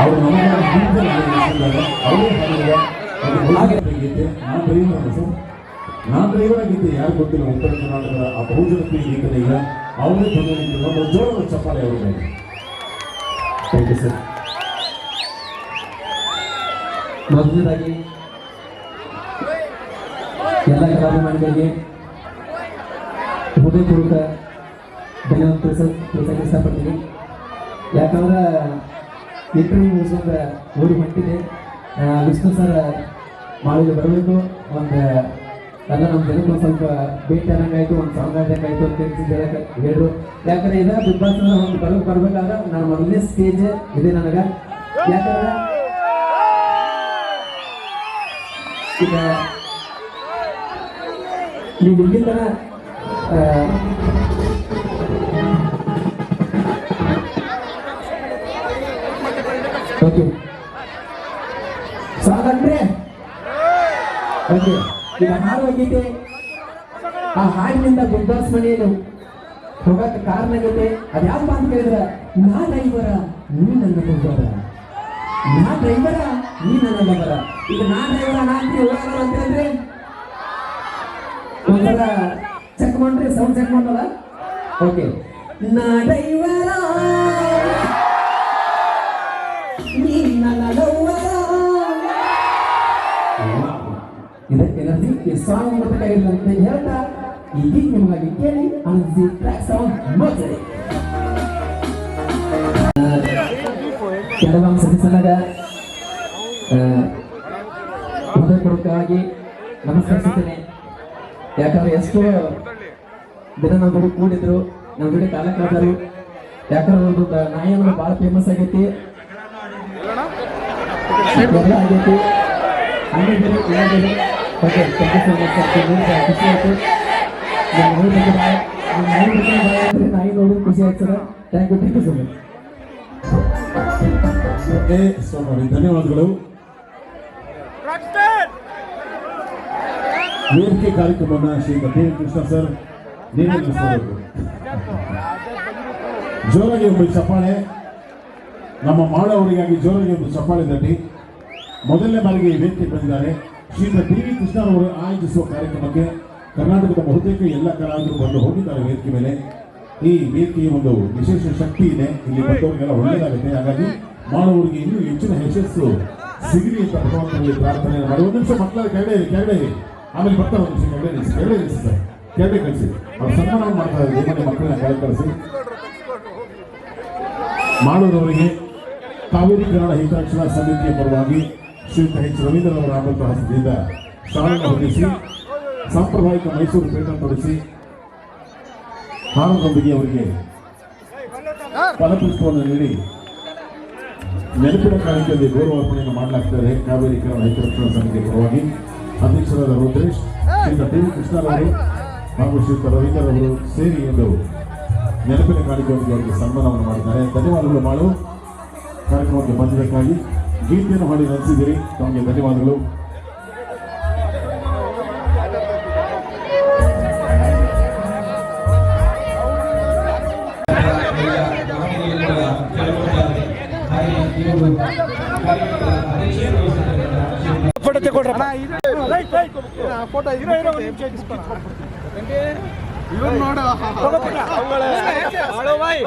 ಅವರು ನಮಗೆ ಅವರೇ ಹಾಡಿರುವ ಗೀತೆ ನಾನ್ ಡ್ರೈವರ್ ಗೀತೆ ಯಾರು ಗೊತ್ತಿಲ್ಲ ಉತ್ತರ ಕರ್ನಾಟಕದ ಆ ಬಹುಜನಪ್ರಿಯ ಗೀತೆ ಈಗ ಅವರೇ ತಂದಿರುವ ಒಂದು ಜೋರದ ಚಪ್ಪಾಳೆ ಅವರಿಗೆ. Thank you sir. ಮೊದಲನೇದಾಗಿ ಎಲ್ಲ ಕಲಾಭಿಮಾನಿಗಳಿಗೆ ಹೃದಯಪೂರ್ವಕ ಧನ್ಯವಾದ ತಿಳಿಸಕ್ಕೆ ಇಷ್ಟಪಡ್ತೀನಿ. ಯಾಕಂದ್ರೆ ಇಂಟರ್ವ್ಯೂ ಮುಗಿಸ್ಕೊಂಡು ಓಡಿ ಹೊಂಟಿದೆ. ವಿಷ್ಣು ಸರ್ ಮಾಡಿಗೆ ಬರಬೇಕು, ಒಂದು ಎಲ್ಲ ನಮ್ಮ ಜನಕ್ಕೆ ಒಂದು ಸ್ವಲ್ಪ ಭೇಟಿ ಅನ್ನಂಗಾಯ್ತು, ಒಂದು ಸಾಂಗ್ ಆದಂಗಾಯ್ತು ಅಂತ ಹೇಳಿದ್ರು. ಯಾಕಂದ್ರೆ ಇದ ಬಿಗ್ ಬಾಸ್ ಒಂದು ಬರ್ಬೇಕಾದ್ರೆ ನಾನು ಮೊದಲನೇ ಸ್ಟೇಜ್ ಇದೆ ನನಗೆ. ಯಾಕಂದ್ರೆ ಈಗ ನೀವು ಇಲ್ಲಿಂದ ಓಕೆ ಸಾಕಂದ್ರೆ ಓಕೆ ಈಗ ಹಾಡು ಹೋಗಿದ್ದೆ. ಆ ಹಾಡಿನಿಂದ ಬಿಗ್ ಬಾಸ್ ಮನೆಯಲ್ಲಿ ಹೋಗಕ್ಕೆ ಕಾರಣ ಆಗೈತೆ. ಅದ್ಯಾವ ಅಂತ ಕೇಳಿದ್ರ, ನಾ ಡ್ರೈವರ ನೀ ನನ್ನ ಹೋಗೋರ, ನಾ ಡ್ರೈವರ ನೀ ನನ್ನ ಲವರ. ಈಗ ನಾ ಡ್ರೈವರ ಹೋಗೋಣ ಅಂತ ಹೇಳಿದ್ರೆ ಒಂಥರ ಚೆಕ್ ಮಾಡ್ರಿ, ಸೌಂಡ್ ಚೆಕ್ ಮಾಡಲ್ಲ. ಓಕೆ, ನಾ ಡ್ರೈವರ ನೀ ನನ್ನ ಲವರ. ಇದಕ್ಕೆ ಎನರ್ಜಿ ಈ ಸಾಂಗ್ ಮಾಡಬೇಕಾಗಿಲ್ಲ ಅಂತ ಹೇಳ್ತಾ ಈ ಗೀತ್ ನಿಮಗಾಗಿ ಕೇಳಿ ಅನ್ಸಿ ಟ್ರ್ಯಾಕ್ ಸಾಂಗ್ ಮಜೆ. ಕೆಲವೊಂದು ಸದಸ್ಯನಾಗ ಹೃದಯಪೂರ್ವಕವಾಗಿ ನಮಸ್ಕರಿಸುತ್ತೇನೆ. ಯಾಕಂದ್ರೆ ಎಷ್ಟೋ ದಿನ ನಮ್ಮ ಜೊತೆ ಕೂಡಿದ್ರು, ನಮ್ಮ ಜೊತೆ ಕಾಲ ಕಳೆದರು. ಯಾಕಂದ್ರೆ ಒಂದು ನಾಯಿ ಅನ್ನೋದು ಭಾಳ ಫೇಮಸ್ ಆಗೈತಿ, ಎಲ್ಲ ಆಗೈತಿ. ಹಂಗೆ ಓಕೆ, ಖುಷಿ ಆಯ್ತು. ನಾಯಿ ನೋಡೋದು ಖುಷಿ ಆಗ್ತದೆ. Thank you so much. ಧನ್ಯವಾದಗಳು. ವೇದಿಕೆ ಕಾರ್ಯಕ್ರಮವನ್ನು ಶ್ರೀಮತಿ ಕೃಷ್ಣ ಸರ್ ನೀವೇ ನಡೆಸಬೇಕು. ಜೋರಾಗಿ ಒಂದು ಚಪ್ಪಾಳೆ ನಮ್ಮ ಮಾಡವರಿಗಾಗಿ ಜೋರಾಗಿ ಒಂದು ಚಪ್ಪಾಳೆ ತಟ್ಟಿ. ಮೊದಲನೇ ಬಾರಿಗೆ ವೇದಿಕೆ ಬಂದಿದ್ದಾರೆ ಶ್ರೀಮತಿ ಟಿ ವಿ ಕೃಷ್ಣರವರು ಆಯೋಜಿಸುವ ಕಾರ್ಯಕ್ರಮಕ್ಕೆ ಕರ್ನಾಟಕದ ಬಹುತೇಕ ಎಲ್ಲ ಕಲಾವಿದರು ಬಂದು ಹೋಗಿದ್ದಾರೆ ವೇದಿಕೆ ಮೇಲೆ. ಈ ವೇದಿಕೆಯ ಒಂದು ವಿಶೇಷ ಶಕ್ತಿ ಇದೆ, ಇಲ್ಲಿ ಬಂದವರಿಗೆಲ್ಲ ಒಳ್ಳೆಯದಾಗುತ್ತೆ. ಹಾಗಾಗಿ ಮಾಡುವವರಿಗೆ ಇನ್ನೂ ಹೆಚ್ಚಿನ ಯಶಸ್ಸು ಸಿಗಲಿ ಅಂತ ಭಗವಂತನಲ್ಲಿ ಪ್ರಾರ್ಥನೆ ಮಾಡಿ. ಒಂದು ನಿಮಿಷ ಮಕ್ಕಳ ಕೆಳಗಡೆ ಆಮೇಲೆ ಬರ್ತಾರೆ, ಒಂದು ನಿಮಿಷ ಕೆಳಗಡೆ ಇರಿಸಿ ಸರ್, ಕೆಳಗಡೆ ಕಳಿಸಿ. ಅವ್ರು ಸನ್ಮಾನ ಮಾಡ್ತಾ ಇದ್ದಾರೆ, ಮನೆ ಮಕ್ಕಳನ್ನ ಕೆಳಗೆ ಕಳಿಸಿ. ಮಾಡುವವರಿಗೆ ಕಾವೇರಿ ಕನ್ನಡ ಹಿತರಕ್ಷಣಾ ಸಮಿತಿಯ ಪರವಾಗಿ ಶ್ರೀಯುತ ಎಚ್ ರವೀಂದ್ರರವರ ಆಡಳಿತ ಹಸ್ತದಿಂದ ಶಾಲೆಯನ್ನು ಹೊಂದಿಸಿ ಸಾಂಪ್ರದಾಯಿಕ ಮೈಸೂರು ಪೇಟ ತೊಡಿಸಿ ಹಾರದೊಂದಿಗೆ ಅವರಿಗೆ ಫಲಪುಷ್ಪವನ್ನು ನೀಡಿ ನೆನಪಿನ ಕಾರ್ಯಕ್ರಮದಲ್ಲಿ ಗೌರವಾರ್ಪಣೆಯನ್ನು ಮಾಡಲಾಗ್ತದೆ. ಕಾವೇರಿ ಕನ್ನಡ ಹಿತರಕ್ಷಣಾ ಸಮಿತಿಯ ಪರವಾಗಿ ಅಧ್ಯಕ್ಷರಾದ ರುದ್ರೇಶ್, ಶ್ರೀಯುತ ಟಿ ವಿ ಕೃಷ್ಣರವರು ಹಾಗೂ ಶ್ರೀಯುತ ರವೀಂದ್ರರವರು ಸೇರಿ ಒಂದು ನೆನಪಿನ ಕಾರ್ಯಕ್ರಮಕ್ಕೆ ಅವರಿಗೆ ಸನ್ಮಾನವನ್ನು ಮಾಡಿದ್ದಾರೆ. ಧನ್ಯವಾದಗಳು. ಮಾಡು ಕಾರ್ಯಕ್ರಮಕ್ಕೆ ಬಂದಿದ್ದಕ್ಕಾಗಿ ಗೀತೆಯನ್ನು ಹಾಡಿ ನಡೆಸಿದ್ದೀರಿ, ತಮಗೆ ಧನ್ಯವಾದಗಳು. ಫೋಟೋ ತಗೊಳ್ರಪ್ಪ. ಫೋಟೋ ಇವನ್ ನೋಡು. ಬಾಯ್